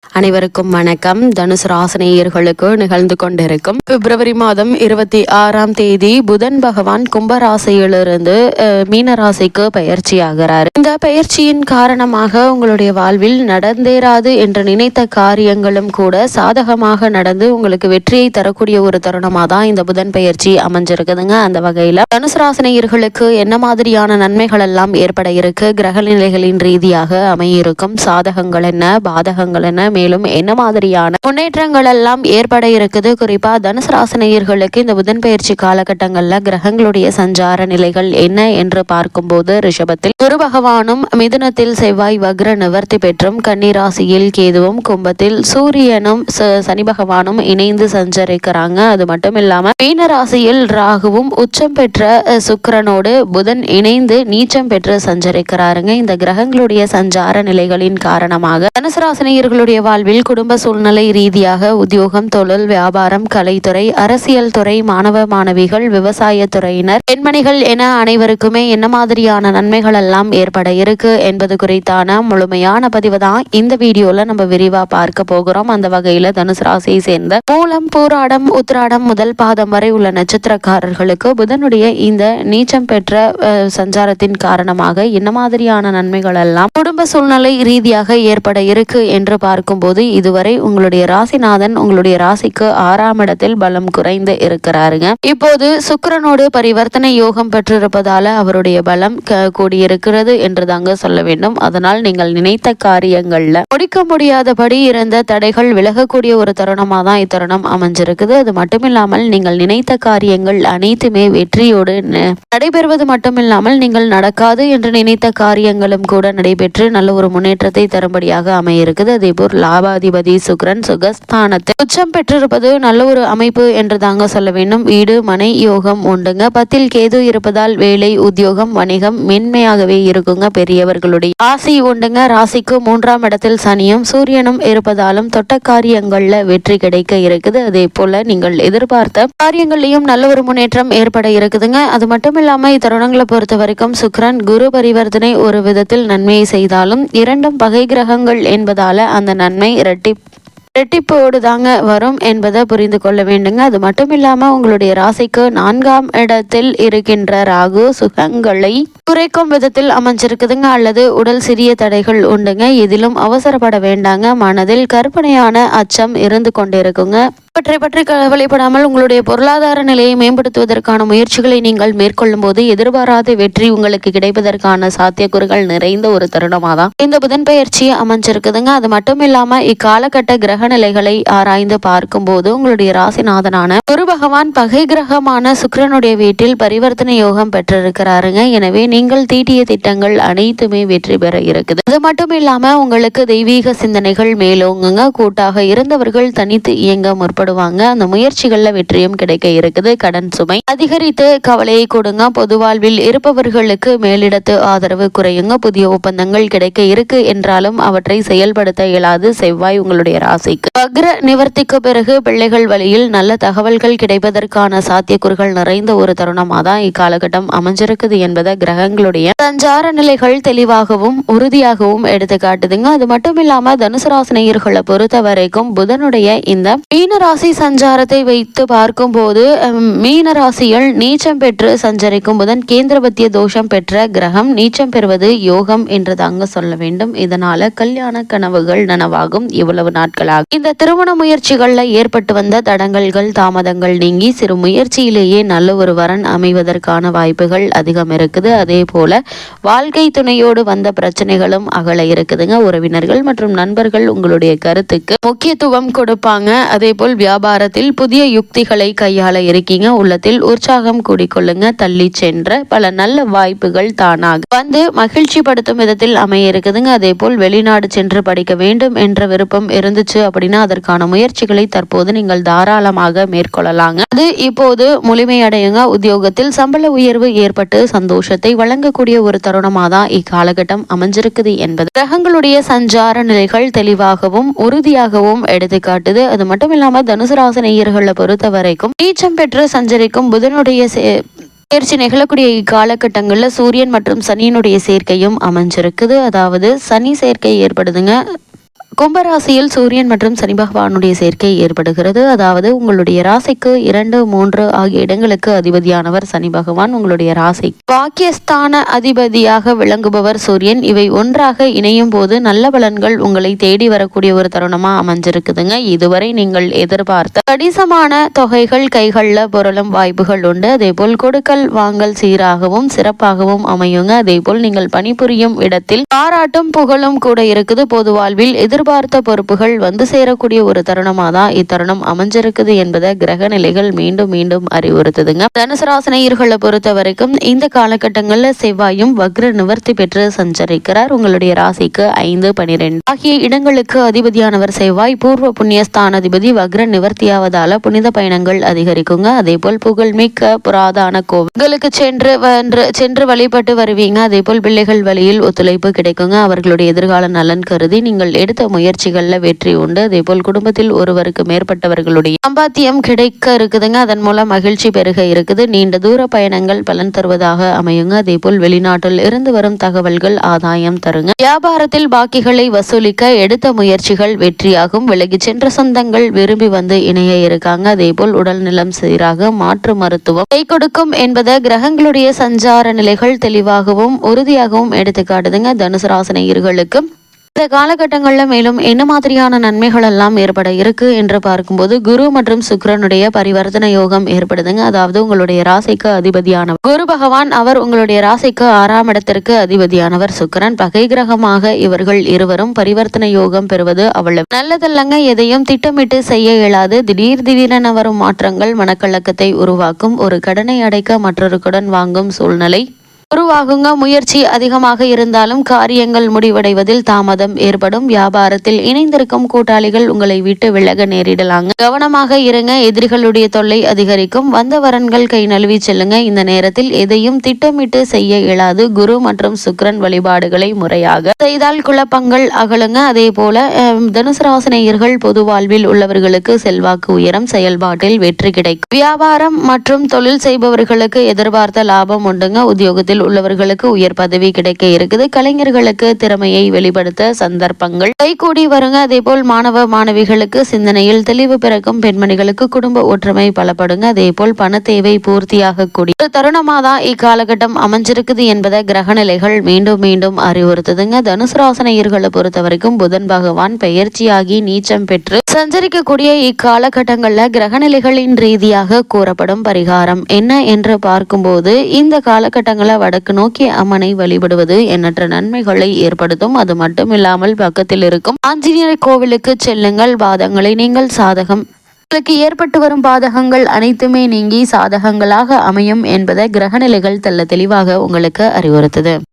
அனைவருக்கும் வணக்கம். தனுசு ராசினியர்களுக்கு நிகழ்ந்து கொண்டிருக்கும் பிப்ரவரி மாதம் 26ஆம் தேதி புதன் பகவான் கும்பராசியிலிருந்து மீன ராசிக்கு பயிற்சியாகிறார். இந்த பயிற்சியின் காரணமாக உங்களுடைய வாழ்வில் நடந்தேறாது என்று நினைத்த காரியங்களும் கூட சாதகமாக நடந்து உங்களுக்கு வெற்றியை தரக்கூடிய ஒரு தருணமாக தான் இந்த புதன் பயிற்சி அமைஞ்சிருக்குதுங்க. அந்த வகையில் தனுசு ராசினியர்களுக்கு என்ன மாதிரியான நன்மைகள் எல்லாம் ஏற்பட இருக்கு, கிரக நிலைகளின் ரீதியாக அமையிருக்கும் சாதகங்கள் என்ன, பாதகங்கள் என்ன, மேலும் என்ன மாதிரியான முன்னேற்றங்கள் எல்லாம் ஏற்பட இருக்குது. குறிப்பா தனுசு ராசினியர்களுக்கு இந்த புதன் பயிற்சி காலகட்டங்கள்ல கிரகங்களுடைய சஞ்சார நிலைகள் என்ன என்று பார்க்கும்போது, ரிஷபத்தில் குரு பகவானும், மிதுனத்தில் செவ்வாய் வக்ர நிவர்த்தி பெற்றும், கன்னிராசியில் கேதுவும், கும்பத்தில் சூரியனும் சனி பகவானும் இணைந்து சஞ்சரிக்கிறாங்க. அது மட்டும் இல்லாம மீன ராசியில் ராகுவும் உச்சம் பெற்ற சுக்கிரனோடு புதன் இணைந்து நீச்சம் பெற்று சஞ்சரிக்கிறாருங்க. இந்த கிரகங்களுடைய சஞ்சார நிலைகளின் காரணமாக தனுசு ராசினியர்களுடைய வாழ்வில் குடும்ப சூழ்நிலை ரீதியாக உத்தியோகம், தொழில், வியாபாரம், கலைத்துறை, அரசியல் துறை, மாணவ மாணவிகள், விவசாய துறையினர், பெண்மணிகள் என அனைவருக்குமே என்ன மாதிரியான நன்மைகள் எல்லாம் ஏற்பட இருக்கு என்பது குறித்தான முழுமையான பதிவு தான் இந்த வீடியோல நம்ம விரிவா பார்க்க போகிறோம். அந்த வகையில தனுசு ராசியை சேர்ந்த மூலம், பூராடம், உத்திராடம் முதல் பாதம் வரை உள்ள நட்சத்திரக்காரர்களுக்கு புதனுடைய இந்த நீச்சம் பெற்ற சஞ்சாரத்தின் காரணமாக என்ன மாதிரியான நன்மைகள் எல்லாம் குடும்ப சூழ்நிலை ரீதியாக ஏற்பட இருக்கு என்று பார்க்கும்போது, இதுவரை உங்களுடைய ராசிநாதன் உங்களுடைய ராசிக்கு 6ஆம் இடத்தில் பலம் குறைந்து இருக்கிறாருங்க. இப்போது சுக்கிரனோடு பரிவர்த்தனை யோகம் பெற்றிருப்பதால அவருடைய பலம் கூடியிருக்கிறது என்று தாங்க சொல்ல வேண்டும். அதனால் நீங்கள் நினைத்த காரியங்கள்ல முடிக்க முடியாதபடி இருந்த தடைகள் விலகக்கூடிய ஒரு தருணமா தான் இத்தருணம் அமைஞ்சிருக்குது. அது மட்டுமில்லாமல் நீங்கள் நினைத்த காரியங்கள் அனைத்துமே வெற்றியோடு நடைபெறுவது மட்டுமில்லாமல் நீங்கள் நடக்காது என்று நினைத்த காரியங்களும் கூட நடைபெற்று நல்ல ஒரு முன்னேற்றத்தை தரும்படியாக அமையிருக்குது. அதேபோல் லாபாதிபதி சுக்கிரன் சுகஸ்தானத்தில் உச்சம் பெற்றிருப்பது நல்ல ஒரு அமைப்பு என்று தாங்க சொல்ல வேண்டும். வீடு மனை யோகம் உண்டுங்க. 10ல் கேது இருப்பதால் வேலை, உத்தியோகம், வணிகம் மென்மையாகவே இருக்குங்க. பெரியவர்களுடைய ஆசை உண்டுங்க. ராசிக்கு 3ஆம் இடத்தில் சனியும் சூரியனும் இருப்பதாலும் தொட்ட காரியங்கள்ல வெற்றி கிடைக்க இருக்குது. அதே போல நீங்கள் எதிர்பார்த்த காரியங்களையும் நல்ல ஒரு முன்னேற்றம் ஏற்பட இருக்குதுங்க. அது மட்டும் இல்லாம இத்தருணங்களை பொறுத்த வரைக்கும் சுக்கிரன் குரு பரிவர்த்தனை ஒரு விதத்தில் நன்மையை செய்தாலும் இரண்டும் பகை கிரகங்கள் என்பதால அந்த நன்மை இரட்டிப்போடு தாங்க வரும் என்பதை புரிந்து கொள்ள வேண்டுங்க. அது மட்டும் இல்லாம உங்களுடைய ராசிக்கு 4ஆம் இடத்தில் இருக்கின்ற ராகு சுகங்களை குறைக்கும் விதத்தில் அமைஞ்சிருக்குதுங்க. அல்லது உடல் சிறிய தடைகள் உண்டுங்க. எதிலும் அவசரப்பட வேண்டாங்க. மனதில் கற்பனையான அச்சம் இருந்து கொண்டிருக்குங்க. இவற்றை பற்றி கவலைப்படாமல் உங்களுடைய பொருளாதார நிலையை மேம்படுத்துவதற்கான முயற்சிகளை நீங்கள் மேற்கொள்ளும் போது எதிர்பாராத வெற்றி உங்களுக்கு கிடைப்பதற்கான சாத்தியக்கூறுகள் நிறைந்த ஒரு தருணமாக தான் இந்த புதன் பயிற்சி அமைஞ்சிருக்குதுங்க. அது மட்டும் இல்லாம இக்காலகட்ட கிரக நிலைகளை ஆராய்ந்து பார்க்கும் போது உங்களுடைய ராசிநாதனான குரு பகவான் பகை கிரகமான சுக்கிரனுடைய வீட்டில் பரிவர்த்தனை யோகம் பெற்றிருக்கிறாருங்க. எனவே நீங்கள் தீட்டிய திட்டங்கள் அனைத்துமே வெற்றி பெற இருக்குது. அது மட்டும் இல்லாம உங்களுக்கு தெய்வீக சிந்தனைகள் மேலோங்குங்க. கூட்டாக இருந்தவர்கள் தனித்து இயங்க முற்படுவாங்க. அந்த முயற்சிகள்ல வெற்றியும் கிடைக்க இருக்குது. கடன் சுமை அதிகரித்து கவலையை கொடுங்க. பொது வாழ்வில் இருப்பவர்களுக்கு மேலிடத்து ஆதரவு குறையுங்க. புதிய ஒப்பந்தங்கள் கிடைக்க இருக்கு என்றாலும் அவற்றை செயல்படுத்த இயலாது. செவ்வாய் உங்களுடைய ராசிக்கு வக்ர நிவர்த்திக்கு பிறகு பிள்ளைகள் வழியில் நல்ல தகவல்கள் கிடைப்பதற்கான சாத்தியக்கூறுகள் நிறைந்த ஒரு தருணமாக தான் இக்காலகட்டம் அமைஞ்சிருக்குது என்பதை கிரகங்களுடைய சஞ்சார நிலைகள் தெளிவாகவும் உறுதியாகவும் எடுத்து காட்டுதுங்க. அது மட்டும் இல்லாம தனுசு ராசினியர்களை பொறுத்த வரைக்கும் புதனுடைய இந்த மீன ராசி சஞ்சாரத்தை வைத்து பார்க்கும் போது மீன ராசியில் நீச்சம் பெற்று சஞ்சரிக்கும் புதன் கேந்திரபத்திய தோஷம் பெற்ற கிரகம். நீச்சம் பெறுவது யோகம் என்று தாங்க சொல்ல வேண்டும். இதனால கல்யாண கனவுகள் நனவாகும். இவ்வளவு நாட்களாக இந்த திருமண முயற்சிகள்ல ஏற்பட்டு வந்த தடங்கல்கள் தாமதங்கள் நீங்கி சிறு முயற்சியிலேயே நல்ல ஒரு வரன் அமைவதற்கான வாய்ப்புகள் அதிகம் இருக்குது. அதே போல வாழ்க்கை துணையோடு வந்த பிரச்சனைகளும் அகல இருக்குதுங்க. உறவினர்கள் மற்றும் நண்பர்கள் உங்களுடைய கருத்துக்கு முக்கியத்துவம் கொடுப்பாங்க. அதே போல் வியாபாரத்தில் புதிய யுக்திகளை கையாள இருக்கீங்க. உள்ளத்தில் உற்சாகம் கூடிக்கொள்ளுங்க. தள்ளி சென்ற பல நல்ல வாய்ப்புகள் தானாக வந்து மகிழ்ச்சி படுத்தும் விதத்தில் அமைய இருக்குதுங்க. அதே போல் வெளிநாடு சென்று படிக்க வேண்டும் என்ற விருப்பம் இருந்துச்சு அப்படின்னா அதற்கான முயற்சிகளை தற்போது நீங்கள் தாராளமாக மேற்கொள்ளலாங்க. அது இப்போது முழுமையடையுங்க. உத்தியோகத்தில் சம்பள உயர்வு ஏற்பட்டு சந்தோஷத்தை வழங்கக்கூடிய ஒரு தருணமாக தான் இக்காலகட்டம் அமைஞ்சிருக்குது என்பது கிரகங்களுடைய சஞ்சார நிலைகள் தெளிவாகவும் உறுதியாகவும் எடுத்துக்காட்டுது. அது மட்டும் இல்லாம தனுசு ராசி நேயர்களை பொறுத்த வரைக்கும் நீச்சம் பெற்று சஞ்சரிக்கும் புதனுடைய பயிற்சி நிகழக்கூடிய இக்காலகட்டங்களில் சூரியன் மற்றும் சனியினுடைய சேர்க்கையும் அமைஞ்சிருக்குது. அதாவது சனி சேர்க்கை ஏற்படுதுங்க. கும்பராசியில் சூரியன் மற்றும் சனி பகவானுடைய சேர்க்கை ஏற்படுகிறது. அதாவது உங்களுடைய ராசிக்கு 2, 3 ஆகிய இடங்களுக்கு அதிபதியானவர் சனி பகவான். உங்களுடைய ராசி பாக்கியஸ்தான அதிபதியாக விளங்குபவர் சூரியன். இவை ஒன்றாக இணையும் போது நல்ல பலன்கள் உங்களை தேடி வரக்கூடிய ஒரு தருணமா அமைஞ்சிருக்குதுங்க. இதுவரை நீங்கள் எதிர்பார்த்த கணிசமான தொகைகள் கைகளில் பொருளும் வாய்ப்புகள் உண்டு. அதே போல் கொடுக்கல் வாங்கல் சீராகவும் சிறப்பாகவும் அமையுங்க. அதே போல் நீங்கள் பணிபுரியும் இடத்தில் பாராட்டும் புகழும் கூட இருக்குது. பொது வாழ்வில் எதிர்பார்த்த பொறுப்புகள் வந்து சேரக்கூடிய ஒரு தருணமா தான் இத்தருணம் அமைஞ்சிருக்குது என்பதை கிரக நிலைகள் மீண்டும் மீண்டும் அறிவுறுத்துதுங்க. தனுசு ராசினியர்களை பொறுத்த வரைக்கும் இந்த காலகட்டங்களில் செவ்வாயும் வக்ர நிவர்த்தி பெற்று சஞ்சரிக்கிறார். உங்களுடைய ராசிக்கு 5, 12 ஆகிய இடங்களுக்கு அதிபதியானவர் செவ்வாய் பூர்வ புண்ணியஸ்தானாதிபதி வக்ர நிவர்த்தியாவதால புனித பயணங்கள் அதிகரிக்குங்க. அதே போல் புகழ்மிக்க புராதான கோவில்களுக்கு சென்று வழிபட்டு வருவீங்க. அதே போல் பிள்ளைகள் வழியில் ஒத்துழைப்பு கிடைக்குங்க. அவர்களுடைய எதிர்கால நலன் கருதி நீங்கள் எடுத்த முயற்சிகள்ல வெற்றி உண்டு. அதே போல் குடும்பத்தில் ஒருவருக்கு மேற்பட்டவர்களுடைய சம்பாத்தியம் கிடைக்க இருக்குதுங்க. அதன் மூலம் மகிழ்ச்சி பெருக இருக்குது. நீண்ட தூர பயணங்கள் பலன் தருவதாக அமையுங்க. அதே போல் வெளிநாட்டில் இருந்து வரும் தகவல்கள் ஆதாயம் தருங்க. வியாபாரத்தில் பாக்கிகளை வசூலிக்க எடுத்த முயற்சிகள் வெற்றியாகும். விலகி சென்ற சொந்தங்கள் விரும்பி வந்து இணைய இருக்காங்க. அதே போல் உடல் நிலம் சீராக மாற்று மருத்துவம் கை கொடுக்கும் என்பதை கிரகங்களுடைய சஞ்சார நிலைகள் தெளிவாகவும் உறுதியாகவும் எடுத்துக்காட்டுதுங்க. தனுசு ராசினியர்களுக்கு இந்த காலகட்டங்களில் மேலும் என்ன மாதிரியான நன்மைகள் எல்லாம் ஏற்பட இருக்கு என்று பார்க்கும்போது குரு மற்றும் சுக்கிரனுடைய பரிவர்த்தனை யோகம் ஏற்படுதுங்க. அதாவது உங்களுடைய ராசிக்கு அதிபதியானவர் குரு பகவான், அவர் உங்களுடைய ராசிக்கு 6ஆம் இடத்திற்கு அதிபதியானவர் சுக்கிரன். பகை கிரகமாக இவர்கள் இருவரும் பரிவர்த்தனை யோகம் பெறுவது அவ்வளவு நல்லதல்லங்க. எதையும் திட்டமிட்டு செய்ய இயலாது. திடீரென வரும் மாற்றங்கள் மனக்கலக்கத்தை உருவாக்கும். ஒரு கடனை அடைக்க மற்றொரு கடன் வாங்கும் சூழ்நிலை உருவாகுங்க. முயற்சி அதிகமாக இருந்தாலும் காரியங்கள் முடிவடைவதில் தாமதம் ஏற்படும். வியாபாரத்தில் இணைந்திருக்கும் கூட்டாளிகள் உங்களை விட்டு விலக நேரிடலாங்க. கவனமாக இருங்க. எதிரிகளுடைய தொல்லை அதிகரிக்கும். வந்த வரன்கள் கை நழுவி செல்லுங்க. இந்த நேரத்தில் எதையும் திட்டமிட்டு செய்ய இயலாது. குரு மற்றும் சுக்கிரன் வழிபாடுகளை முறையாக செய்தால் குழப்பங்கள் அகலுங்க. அதே போல தனுசு ராசினியர்கள் பொது வாழ்வில் உள்ளவர்களுக்கு செல்வாக்கு உயரம், செயல்பாட்டில் வெற்றி கிடைக்கும். வியாபாரம் மற்றும் தொழில் செய்பவர்களுக்கு எதிர்பார்த்த லாபம் உண்டுங்க. உத்தியோகத்தில் உள்ளவர்களுக்கு உயர் பதவி கிடைக்க இருக்குது. கலைஞர்களுக்கு திறமையை வெளிப்படுத்த சந்தர்ப்பங்கள் கைகூடி வருங்க. அதே போல் மாணவ மாணவிகளுக்கு சிந்தனையில் தெளிவு பிறக்கும். பெண்மணிகளுக்கு குடும்ப ஒற்றுமை பலப்படுங்க. அதே போல் பண தேவை பூர்த்தியாக கூடிய ஒரு தருணமா தான் இக்காலகட்டம் அமைஞ்சிருக்குது என்பதை கிரகநிலைகள் மீண்டும் மீண்டும் அறிவுறுத்துதுங்க. தனுசு ராசினியர்களை பொறுத்த வரைக்கும் புதன் பகவான் பெயர்ச்சியாகி நீச்சம் பெற்று சஞ்சரிக்கக்கூடிய இக்காலகட்டங்களில் கிரகநிலைகளின் ரீதியாக கூறப்படும் பரிகாரம் என்ன என்று பார்க்கும்போது இந்த காலகட்டங்களை வடக்கு நோக்கி அம்மனை வழிபடுவது எண்ணற்ற நன்மைகளை ஏற்படுத்தும். அது மட்டுமில்லாமல் பக்கத்தில் இருக்கும் ஆஞ்சநேயர் கோவிலுக்கு செல்லுங்கள். பாதங்களை நீங்கள் சாதகம் உங்களுக்கு ஏற்பட்டு வரும் பாதகங்கள் அனைத்துமே நீங்கி சாதகங்களாக அமையும் என்பதை கிரகநிலைகள் தெல்ல தெளிவாக உங்களுக்கு அறிவுறுத்துது.